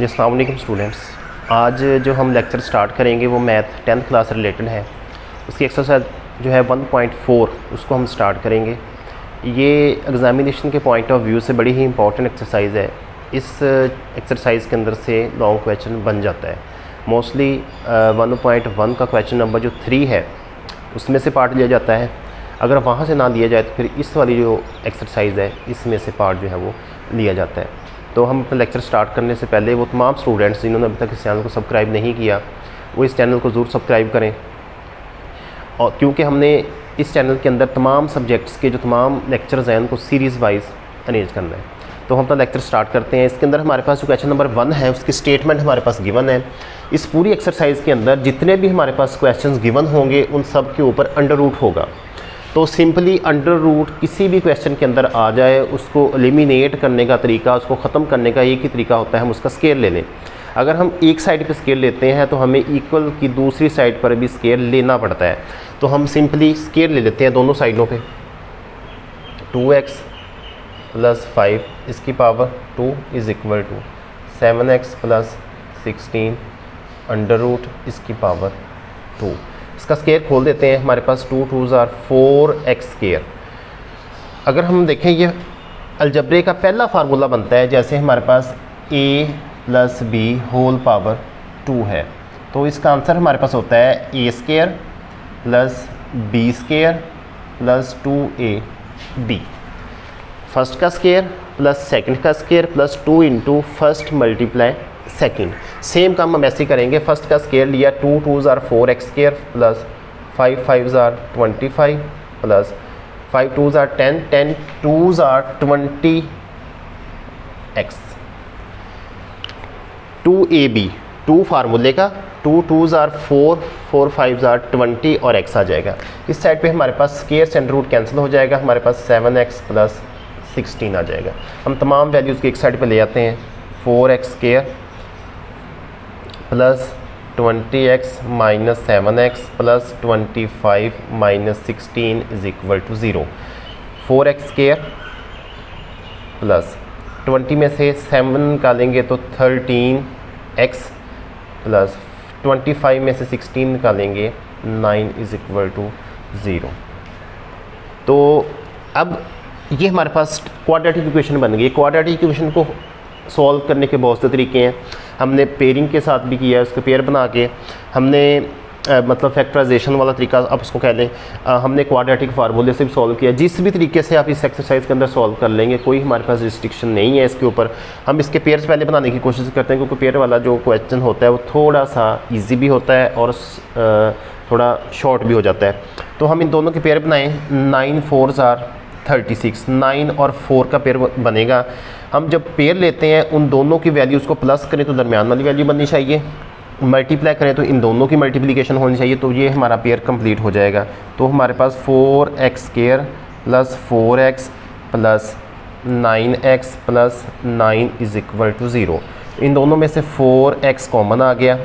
जी अस्सलाम वालेकुम स्टूडेंट्स। आज जो हम लेक्चर स्टार्ट करेंगे वो मैथ 10th क्लास रिलेटेड है। उसकी एक्सरसाइज जो है 1.4 उसको हम स्टार्ट करेंगे। ये एग्ज़ामिनेशन के पॉइंट ऑफ व्यू से बड़ी ही इंपॉर्टेंट एक्सरसाइज है। इस एक्सरसाइज के अंदर से लॉन्ग क्वेश्चन बन जाता है। मोस्टली 1.1 का क्वेश्चन नंबर जो 3 है उसमें से पार्ट लिया जाता है। अगर वहाँ से ना लिया जाए तो फिर इस वाली जो एक्सरसाइज है इसमें से पार्ट जो है वो लिया जाता है। तो हम अपना लेक्चर स्टार्ट करने से पहले वो तमाम स्टूडेंट्स जिन्होंने अभी तक इस चैनल को सब्सक्राइब नहीं किया वो इस चैनल को ज़रूर सब्सक्राइब करें। और क्योंकि हमने इस चैनल के अंदर तमाम सब्जेक्ट्स के जो तमाम लेक्चर्स हैं उनको सीरीज़ वाइज अरेंज करना है। तो हम अपना लेक्चर स्टार्ट करते हैं। इसके अंदर हमारे पास जो क्वेश्चन नंबर 1 है उसकी स्टेटमेंट हमारे पास गिवन है। इस पूरी एक्सरसाइज के अंदर जितने भी हमारे पास क्वेश्चन गिवन होंगे उन सब के ऊपर अंडर रूट होगा। तो सिंपली अंडर रूट किसी भी क्वेश्चन के अंदर आ जाए उसको एलिमिनेट करने का तरीका, उसको ख़त्म करने का एक ही तरीका होता है, हम उसका स्केयर ले लें। अगर हम एक साइड पे स्केयर लेते हैं तो हमें इक्वल की दूसरी साइड पर भी स्केयर लेना पड़ता है। तो हम सिंपली स्केयर ले लेते हैं दोनों साइडों पे। 2x + 5 इसकी power 2 is equal to 7x + 16 under root इसकी पावर 2। इसका स्केयर खोल देते हैं। हमारे पास 2 2s are 4x स्केयर। अगर हम देखें ये अलजब्रे का पहला फार्मूला बनता है। जैसे हमारे पास a + b होल पावर 2 है तो इसका आंसर हमारे पास होता है a square + b square + 2ab। First का स्केयर प्लस सेकंड का square plus 2 into first multiply second. Same काम हम ऐसे करेंगे। फर्स्ट का स्केयर लिया 2 2s are 4x square plus 5 5s are 25 plus 5 2s are 10 10 2s are 20x। 2ab 2 फार्मूले का 2 2s are 4 4 5s are 20 और x आ जाएगा। इस साइड पे हमारे पास स्केयर से अंडर रूट कैंसिल हो जाएगा। हमारे पास 7x + 16 आ जाएगा। हम तमाम वैल्यूज़ को एक साइड पे ले आते हैं। 4x square plus 20x - 7x plus 25 - 16 is equal to 0। 4x square plus 20 में से 7 निकालेंगे तो 13x प्लस 25 में से 16 निकालेंगे 9 इज़ इक्वल टू 0। तो अब ये हमारे पास क्वाड्रेटिक इक्वेशन बन गई। क्वाड्रेटिक इक्वेशन को सॉल्व करने के बहुत से तरीके हैं। हमने पेयरिंग के साथ भी किया है, उसको पेयर बना के हमने मतलब फैक्टराइजेशन वाला तरीका आप उसको कह लें। हमने क्वाड्रेटिक फार्मूले से भी सॉल्व किया। जिस भी तरीके से आप इस एक्सरसाइज के अंदर सॉल्व कर लेंगे, कोई हमारे पास रिस्ट्रिक्शन नहीं है इसके ऊपर। हम इसके पेयर्स पहले बनाने की कोशिश करते हैं क्योंकि पेयर वाला जो क्वेश्चन होता है वो थोड़ा सा ईजी भी होता है और थोड़ा शॉर्ट भी हो जाता है। तो हम इन दोनों के पेयर बनाएँ। 9 4s are 36। 9 और 4 का पेयर बनेगा। हम जब पेयर लेते हैं उन दोनों की वैल्यूज़ को प्लस करें तो दरमियान वाली वैल्यू बननी चाहिए, मल्टीप्लाई करें तो इन दोनों की मल्टीप्लिकेशन होनी चाहिए। तो ये हमारा पेयर कंप्लीट हो जाएगा। तो हमारे पास 4x square plus 4x plus 9x plus 9 is equal to 0। इन दोनों में से 4x कॉमन आ गया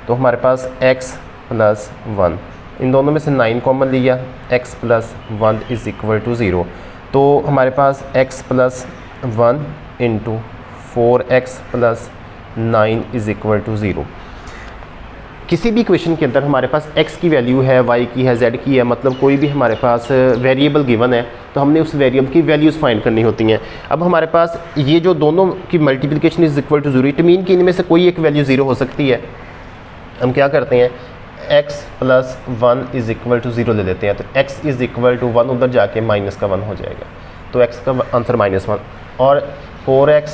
तो हमारे पास x प्लस 1। इन दोनों में से 9 कॉमन लिया, x plus 1 is equal to 0। तो हमारे पास x plus 1 into 4x plus 9 is equal to 0। किसी भी इक्वेशन के अंदर हमारे पास x की वैल्यू है, y की है, z की है, मतलब कोई भी हमारे पास वेरिएबल गिवन है तो हमने उस वेरिएबल की वैल्यूज़ फाइंड करनी होती हैं। अब हमारे पास ये जो दोनों की multiplication is equal to 0, it mean कि इनमें से कोई एक वैल्यू 0 हो सकती है। हम क्या करते हैं, x plus 1 is equal to 0 ले लेते हैं। तो x इज़ इक्वल टू 1 उधर जाके माइनस का 1 हो जाएगा। तो x का आंसर -1 और 4x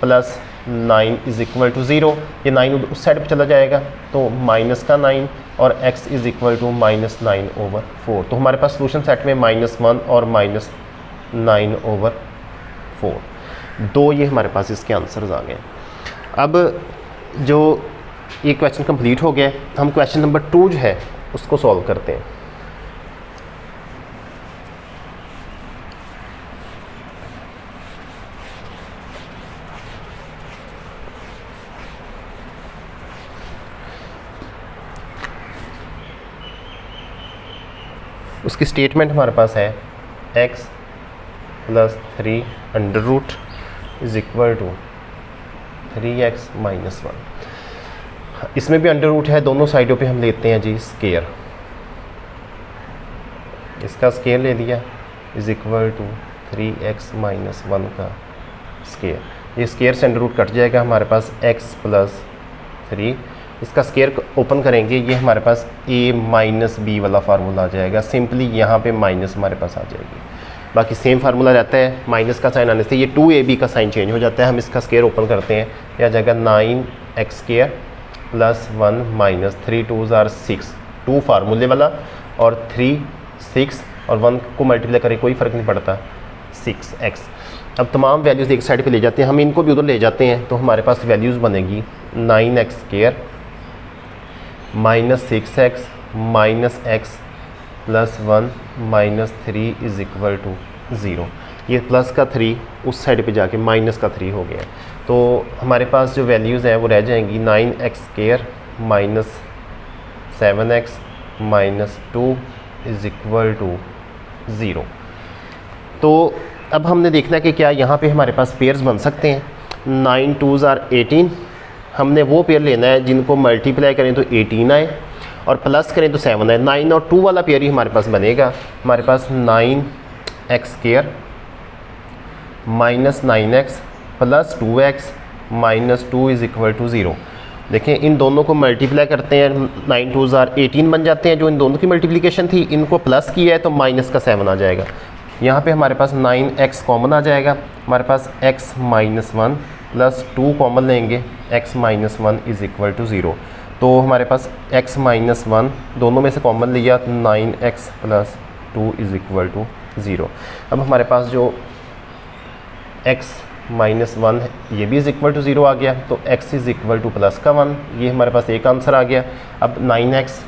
plus 9 is equal to 0। ये 9 उस साइड पे चला जाएगा तो माइनस का 9 और x इज़ इक्वल टू -9/4। तो हमारे पास सोल्यूशन सेट में -1 और -9/4 दो ये हमारे पास इसके आंसर्स आ गए। अब जो ये क्वेश्चन कंप्लीट हो गया, हम क्वेश्चन नंबर 2 जो है उसको सॉल्व करते हैं। उसकी स्टेटमेंट हमारे पास है x + 3 under root is equal to 3x minus 1। इसमें भी अंडर रूट है, दोनों साइडों पे हम लेते हैं जी स्केयर। इसका स्केयर ले लिया is equal to 3x minus 1 का स्केयर। ये स्केयर से अंडर रूट कट जाएगा, हमारे पास x प्लस 3। इसका स्केयर ओपन करेंगे, ये हमारे पास a माइनस b वाला फार्मूला आ जाएगा। सिंपली यहाँ पे माइनस हमारे पास आ जाएगी, बाकी सेम फार्मूला रहता है। माइनस का साइन आने से ये 2ab का साइन चेंज हो जाता है। हम इसका स्केयर ओपन करते हैं, यह आ जाएगा 9x square plus 1 minus 3 2s are 6, 2 फार्मूले वाला और 3 6 और 1 को मल्टीप्लाई करें कोई फ़र्क नहीं पड़ता, 6x। अब तमाम वैल्यूज़ एक साइड पे ले जाते हैं, हम इनको भी उधर ले जाते हैं, तो हमारे पास वैल्यूज़ बनेगी 9x square minus 6x minus x plus 1 minus 3 is equal to 0। ये प्लस का 3 उस साइड पे जाके माइनस का 3 हो गया, तो हमारे पास जो वैल्यूज़ हैं वो रह जाएंगी 9x square minus 7x minus 2 is equal to 0। तो अब हमने देखना है कि क्या यहाँ पे हमारे पास पेयर्स बन सकते हैं। 9 2s are 18, हमने वो पेयर लेना है जिनको मल्टीप्लाई करें तो 18 आए और प्लस करें तो 7 आए। 9 और 2 वाला पेयर ही हमारे पास बनेगा। हमारे पास 9x square minus 9x plus 2x minus 2 is equal to 0। देखें इन दोनों को मल्टीप्लाई करते हैं, 9 2s are 18 बन जाते हैं। जो इन दोनों की मल्टीप्लिकेशन थी, इनको प्लस किया है तो माइनस का 7 आ जाएगा। यहाँ पे हमारे पास 9x कॉमन आ जाएगा, हमारे पास x माइनस 1 प्लस 2 कॉमन लेंगे, x minus 1 is equal to 0। तो हमारे पास x माइनस 1 दोनों में से कॉमन लिया, 9x plus 2 is equal to 0। अब हमारे पास जो x माइनस 1 है ये भी इज़ इक्वल टू 0 आ गया, तो x is equal two plus का 1, ये हमारे पास एक आंसर आ गया। अब 9x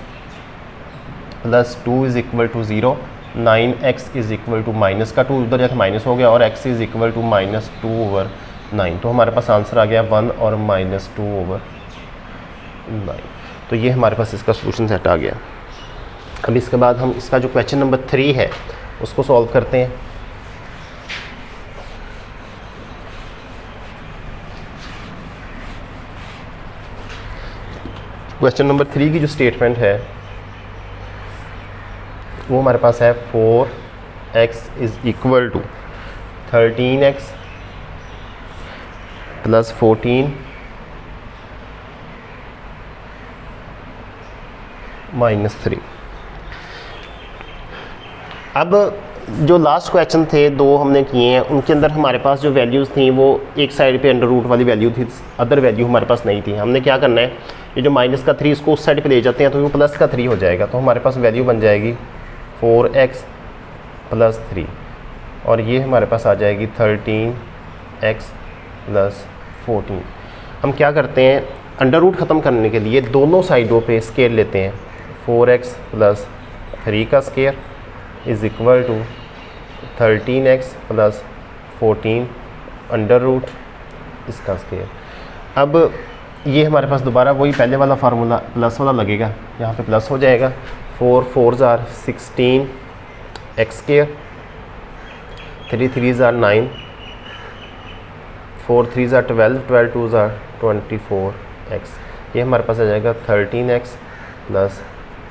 plus 2 is equal to 0, 9x is equal to minus का 2 उधर जाके माइनस हो गया और x is equal to minus 2 over 9। तो हमारे पास आंसर आ गया 1 और माइनस 2 ओवर 9। तो ये हमारे पास इसका सोल्यूशन सेट आ गया। अब इसके बाद हम इसका जो क्वेश्चन नंबर 3 है उसको सॉल्व करते हैं। क्वेश्चन नंबर 3 की जो स्टेटमेंट है वो हमारे पास है 4x is equal to 13x plus 14 minus 3। अब जो लास्ट क्वेश्चन थे 2 हमने किए हैं, उनके अंदर हमारे पास जो वैल्यूज़ थी वो एक साइड पे अंडर रूट वाली वैल्यू थी, अदर वैल्यू हमारे पास नहीं थी। हमने क्या करना है, ये जो माइनस का 3 इसको उस साइड पे ले जाते हैं तो वो प्लस का 3 हो जाएगा। तो हमारे पास वैल्यू बन जाएगी 4x प्लस 3 और ये हमारे पास आ जाएगी 13x प्लस 14। हम क्या करते हैं, अंडर रूट ख़त्म करने के लिए दोनों साइडों पे स्केयर लेते हैं। 4x प्लस 3 का square is equal to 13x plus 14 under root इसका स्केयर। अब ये हमारे पास दोबारा वही पहले वाला फार्मूला प्लस वाला लगेगा, यहाँ पे प्लस हो जाएगा। 4 4s are 16 x square, 3 3s are 9, 4 3s are 12, 12 2s are 24x। ये हमारे पास आ जाएगा 13x प्लस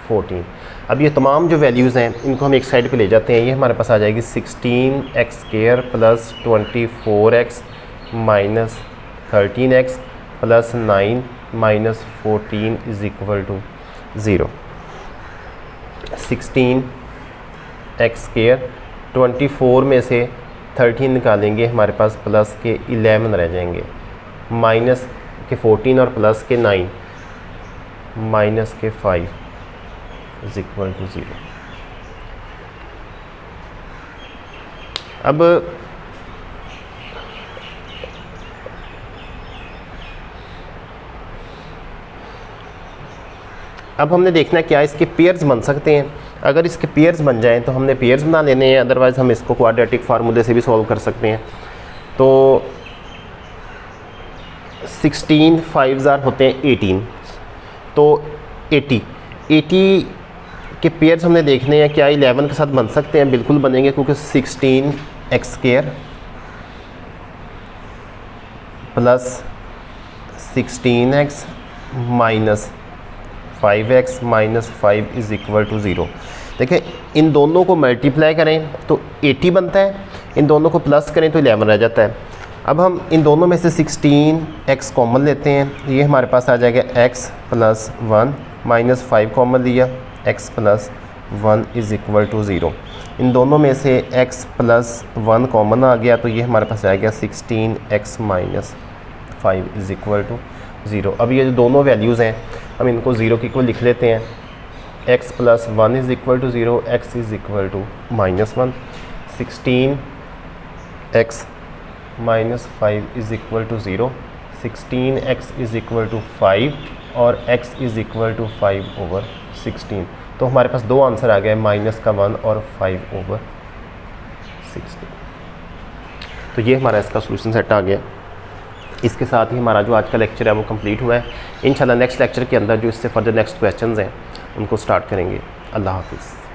14। अब ये तमाम जो वैल्यूज़ हैं इनको हम एक साइड पे ले जाते हैं। ये हमारे पास आ जाएगी 16x square plus 24x minus 13x plus 9 minus 14 is equal to 0। 16x square, 24 में से 13 निकालेंगे, हमारे पास प्लस के 11 रह जाएंगे, माइनस के 14 और प्लस के 9 माइनस के 5 इज़ इक्वल टू 0। अब हमने देखना है क्या इसके पेयर्स बन सकते हैं। अगर इसके पेयर्स बन जाएं तो हमने पेयर्स बना लेने हैं, अदरवाइज़ हम इसको क्वाड्रेटिक फार्मूले से भी सॉल्व कर सकते हैं। तो 16 5s are होते हैं 18, तो 80 के पेयर्स हमने देखने हैं क्या 11 के साथ बन सकते हैं। बिल्कुल बनेंगे, क्योंकि 16x square plus 16x minus 5x minus 5 is equal to 0। देखिए इन दोनों को मल्टीप्लाई करें तो 80 बनता है, इन दोनों को प्लस करें तो 11 रह जाता है। अब हम इन दोनों में से 16x कॉमन लेते हैं, ये हमारे पास आ जाएगा x प्लस 1 माइनस 5 कॉमन लिया, x plus 1 is equal to 0। इन दोनों में से x प्लस 1 कॉमन आ गया तो ये हमारे पास आएगा 16x minus 5 is equal to 0। अब ये जो दोनों वैल्यूज़ हैं हम इनको 0 के इक्वल लिख लेते हैं। x plus 1 is equal to 0, x is equal to minus 1, 16x minus 5 is equal to 0, 16x is equal to 5 और x इज़ इक्वल टू 5/16। तो हमारे पास दो आंसर आ गए, माइनस का 1 और 5/16। तो ये हमारा इसका सोल्यूशन सेट आ गया। इसके साथ ही हमारा जो आज का लेक्चर है वो कंप्लीट हुआ है। इंशाल्लाह नेक्स्ट लेक्चर के अंदर जो इससे फर्दर नेक्स्ट क्वेश्चंस हैं उनको स्टार्ट करेंगे। अल्लाह हाफिज़।